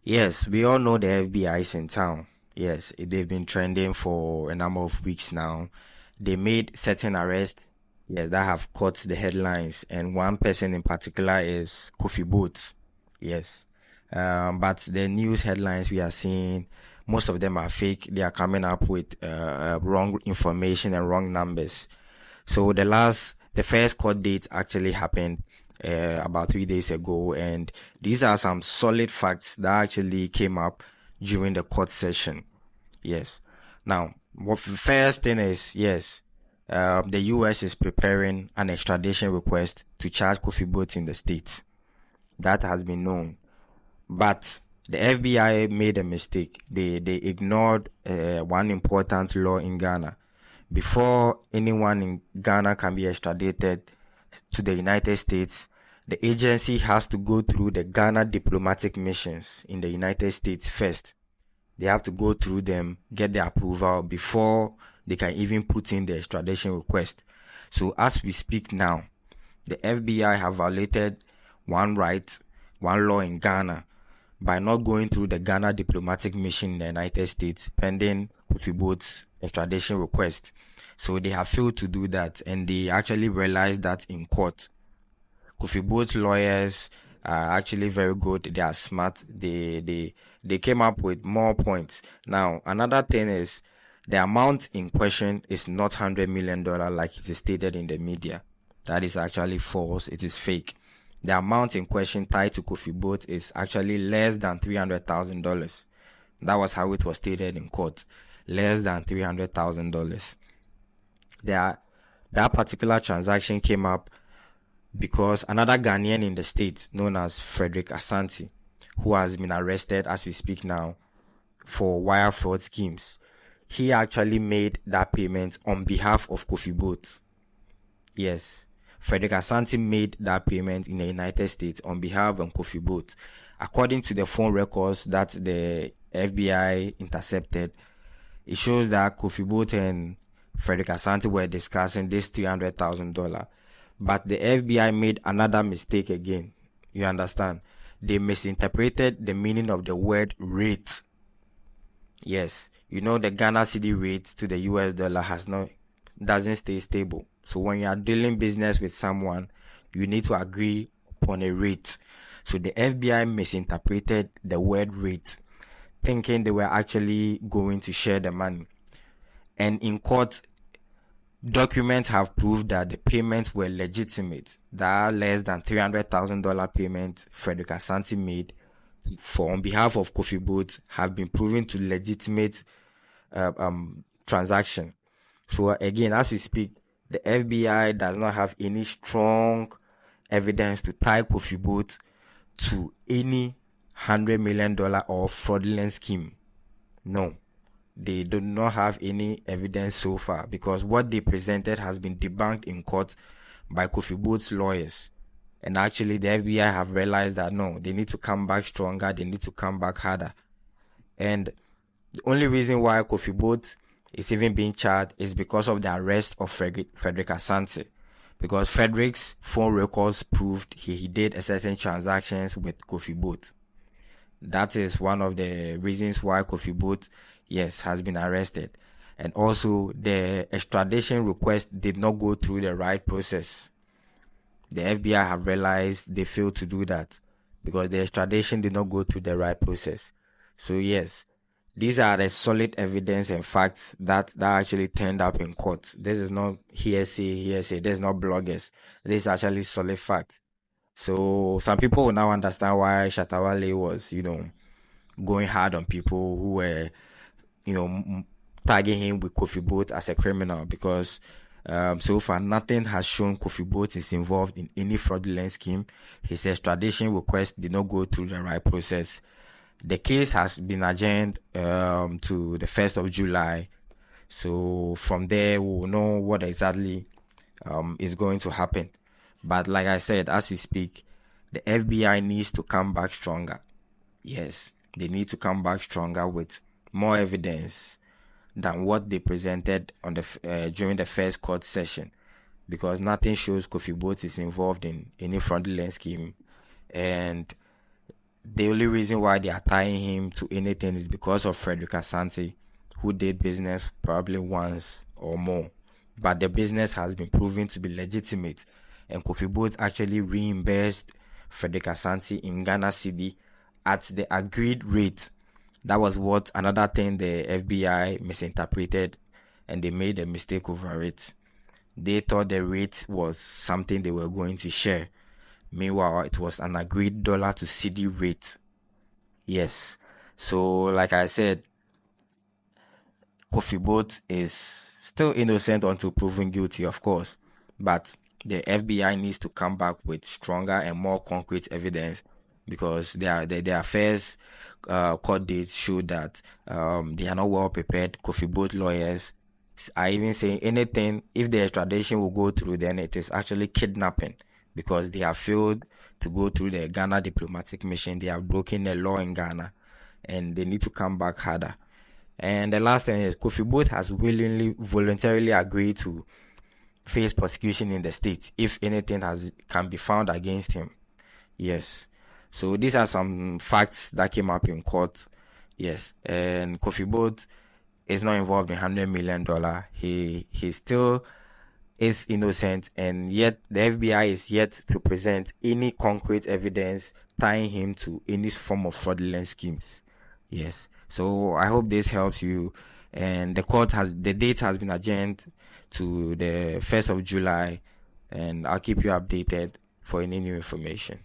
Yes, we all know the FBI is in town. Yes, they've been trending for a number of weeks now. They made certain arrests, yes, that have caught the headlines, and one person in particular is Kofi Boat. Yes. But the news headlines we are seeing, most of them are fake. They are coming up with wrong information and wrong numbers. So the first court date actually happened about 3 days ago, and these are some solid facts that actually came up during the court session. Yes. Now, what the first thing is, yes, the U.S. is preparing an extradition request to charge Kofi Boat in the States. That has been known. But the FBI made a mistake. They ignored one important law in Ghana. Before anyone in Ghana can be extradited to the United States, the agency has to go through the Ghana diplomatic missions in the United States first. They have to go through them, get the approval before they can even put in the extradition request. So as we speak now, the FBI have violated one law in Ghana by not going through the Ghana diplomatic mission in the United States pending Kofi Boat's extradition request. So they have failed to do that, and they actually realized that in court. Kofi Boat's lawyers are actually very good. They are smart. They came up with more points. Now, another thing is the amount in question is not $100 million like it is stated in the media. That is actually false. It is fake. The amount in question tied to Kofi Boat is actually less than $300,000. That was how it was stated in court. Less than $300,000. That particular transaction came up because another Ghanaian in the States, known as Frederick Asante, who has been arrested as we speak now for wire fraud schemes, he actually made that payment on behalf of Kofi Boat. Yes, Frederick Asante made that payment in the United States on behalf of Kofi Boat. According to the phone records that the FBI intercepted, it shows that Kofi Boat and Frederick Asante were discussing this $300,000. But the FBI made another mistake again. You understand? They misinterpreted the meaning of the word rate. Yes, you know the Ghana cedi rate to the US dollar doesn't stay stable. So when you are dealing business with someone, you need to agree upon a rate. So the FBI misinterpreted the word rate, thinking they were actually going to share the money. And in court, documents have proved that the payments were legitimate. That less than $300,000 payment Frederick Asante made on behalf of Kofi Boat have been proven to legitimate transaction. So again, as we speak, the FBI does not have any strong evidence to tie Kofi Boat to any $100 million or fraudulent scheme. No, they do not have any evidence so far because what they presented has been debunked in court by Kofi Boat's lawyers. And actually, the FBI have realized that no, they need to come back stronger, they need to come back harder. And the only reason why Kofi Boat is even being charged is because of the arrest of Frederick Asante. Because Frederick's phone records proved he did a certain transactions with Kofi Boat. That is one of the reasons why Kofi Boat, yes, has been arrested. And also, the extradition request did not go through the right process. The FBI have realized they failed to do that because the extradition did not go through the right process. So yes, these are the solid evidence and facts that actually turned up in court. This is not hearsay. This is not bloggers. This is actually solid facts. So some people will now understand why Shatta Wale was, going hard on people who were, tagging him with Kofi Boat as a criminal because so far nothing has shown Kofi Boat is involved in any fraudulent scheme. His extradition request did not go through the right process. The case has been adjourned to the 1st of July. So from there, we will know what exactly is going to happen. But like I said, as we speak, the FBI needs to come back stronger. Yes, they need to come back stronger with more evidence than what they presented on during the first court session. Because nothing shows Kofi Boat is involved in any fraudulent scheme. And the only reason why they are tying him to anything is because of Frederick Asante, who did business probably once or more. But the business has been proven to be legitimate. And Kofi Boat actually reimbursed Frederick Asante in Ghana cedi at the agreed rate. That was what another thing the FBI misinterpreted, and they made a mistake over it. They thought the rate was something they were going to share. Meanwhile, it was an agreed dollar to cedi rate. Yes. So, like I said, Kofi Boat is still innocent until proven guilty, of course. But the FBI needs to come back with stronger and more concrete evidence, because their first court dates show that they are not well prepared. Kofi Boat lawyers are even saying anything, if the extradition will go through, then it is actually kidnapping, because they have failed to go through the Ghana diplomatic mission. They have broken the law in Ghana, and they need to come back harder. And the last thing is Kofi Boat has voluntarily agreed to face prosecution in the state if anything can be found against him. Yes. So these are some facts that came up in court. Yes. And Kofi Boat is not involved in $100 million. He still is innocent, and yet the FBI is yet to present any concrete evidence tying him to any form of fraudulent schemes. Yes. So I hope this helps you. And the date has been adjourned to the 1st of July, and I'll keep you updated for any new information.